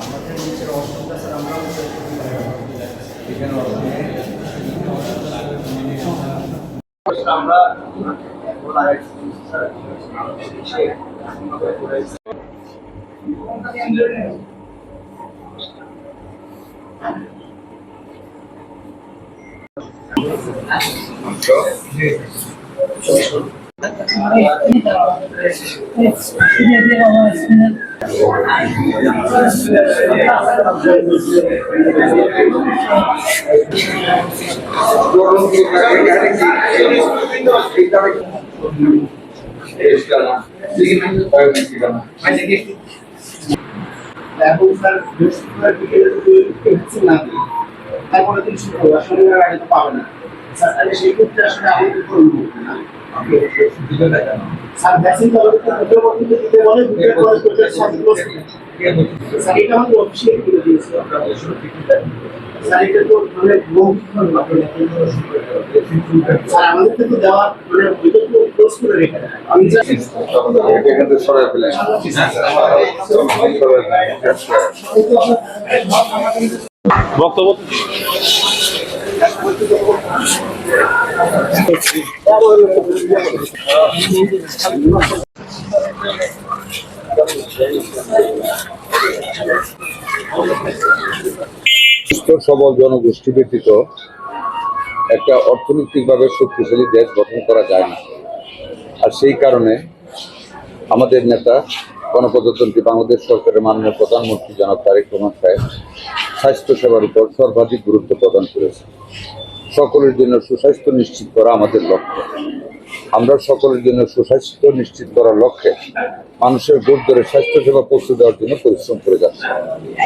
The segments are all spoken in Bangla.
আমাদের নিচের অসুবিধা স্যার আমরা এখানে আমরা তারপরে দিন শনিবার আগে তো পাবে না স্যার। তাহলে সেই ক্ষেত্রে আসলে আমাদের করুন না স্যার ভ্যাকসিন দিতে বলে স্যার এটা আমাদের অফিসিয়ালি করে দিয়েছে স্যার। এটা তো মানে স্যার আমাদের তো দেওয়া মানে ওইটা তো ক্লোজ করে রেখে দেয়। আমি এখান থেকে সরাই ফেলে বক্তব্য সবল জনগোষ্ঠী ব্যতীত একটা অর্থনৈতিকভাবে শক্তিশালী দেশ গঠন করা যায় না। আর সেই কারণে আমাদের নেতা গণপ্রজাতন্ত্রী বাংলাদেশ সরকারের মাননীয় প্রধানমন্ত্রী জনাব তারেক রহমান সাহেব স্বাস্থ্যসেবার উপর সর্বাধিক গুরুত্ব প্রদান করেছে। সকলের জন্য সুস্বাস্থ্য নিশ্চিত করা আমাদের লক্ষ্য। আমরা সকলের জন্য সুস্বাস্থ্য নিশ্চিত করার লক্ষ্যে মানুষের গোড় ধরে স্বাস্থ্যসেবা পৌঁছে দেওয়ার জন্য পরিশ্রম করে যাচ্ছে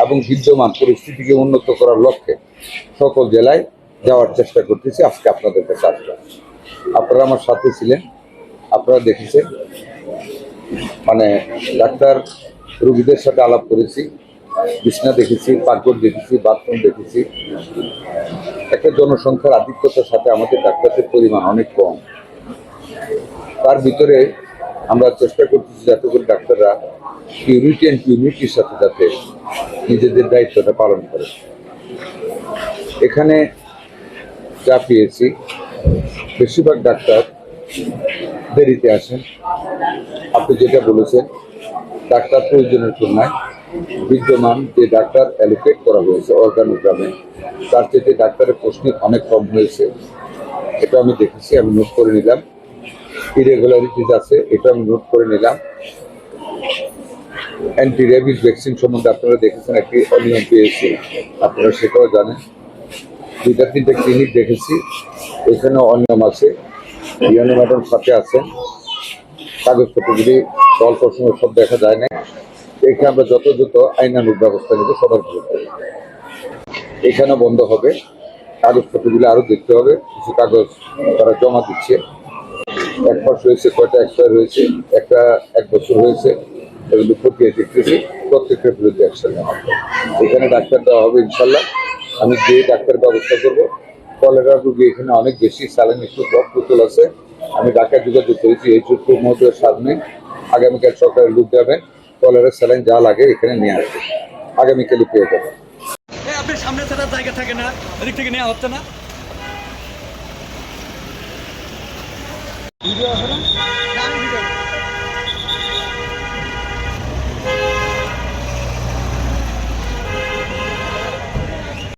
এবং বিদ্যমান পরিস্থিতিকে উন্নত করার লক্ষ্যে সকল জেলায় যাওয়ার চেষ্টা করতেছি। আজকে আপনাদের কাছে আসলাম, আপনারা আমার সাথে ছিলেন, আপনারা দেখেছেন মানে ডাক্তার রোগীদের সাথে আলাপ করেছি, বিছনা দেখেছি, পাকঘর দেখেছি, বাথরুম দেখেছি। একটা জনসংখ্যার আধিক্যতার সাথে আমাদের ডাক্তারদের পরিমাণ অনেক কম। তার ভিতরে আমরা চেষ্টা করতেছি যাতে করে ডাক্তাররা পিউরিটি অ্যান্ড ইউনিটির সাথে যাতে নিজেদের দায়িত্বটা পালন করে। এখানে যা পেয়েছি বেশিরভাগ ডাক্তার দেরিতে আসেন। আপনি যেটা বলেছেন ডাক্তার প্রয়োজনের তুলনায় বিদ্যমান যে ডাক্তার অ্যালোকেট করা হয়েছে অর্গানোগ্রামে তার চেয়ে ডাক্তারের প্রশ্ন অনেক কম হয়েছে। এটা আমি দেখেছি, আমি নোট করে নিলাম। ইরেগুলারিটিস আছে, এটা আমি নোট করে নিলাম। অ্যান্টি রেবিস ভ্যাকসিন সম্বন্ধে আপনারা দেখেছেন একটি অনিয়ম পেয়েছি, আপনারা সেটাও জানেন। 2-3টে ক্লিনিক দেখেছি, এখানেও অনিয়ম আছে। ইয়ানি ম্যাডাম সাথে আছেন, কাগজপত্রগুলি অল্প সময় সব দেখা যায় না। এখানে আমরা যথাযথ আইনানুগ ব্যবস্থা নেব সবার বিরুদ্ধে। এখানে বন্ধ হবে, কাগজপত্রগুলি আরও দেখতে হবে। কিছু কাগজ তারা জমা দিচ্ছে, 1 মাস হয়েছে, কয়টা এক্সপায়ার হয়েছে, একটা 1 বছর হয়েছে, এগুলো খতিয়ে দেখতেছি। প্রত্যেকটার বিরুদ্ধে অ্যাকশন নেওয়া হবে। এখানে ডাক্তার দেওয়া হবে ইনশাল্লাহ। আমি যে ডাক্তার ব্যবস্থা করবো। কলেরা রোগী এখানে অনেক বেশি, স্যালাইন একটু কম পুতুল আছে। আমি ঢাকায় যোগাযোগ করেছি, এই ছোট্ট মহোদয়ের সামনে আগামীকাল সকালে লোক যাবেন, কলেরা স্যালাইন যা লাগে এখানে নিয়ে আসবে, আগামীকালই পেয়ে যাবেন। আপনার সামনে ছাড়া জায়গা থাকে না, এদিক থেকে নেওয়া হচ্ছে না।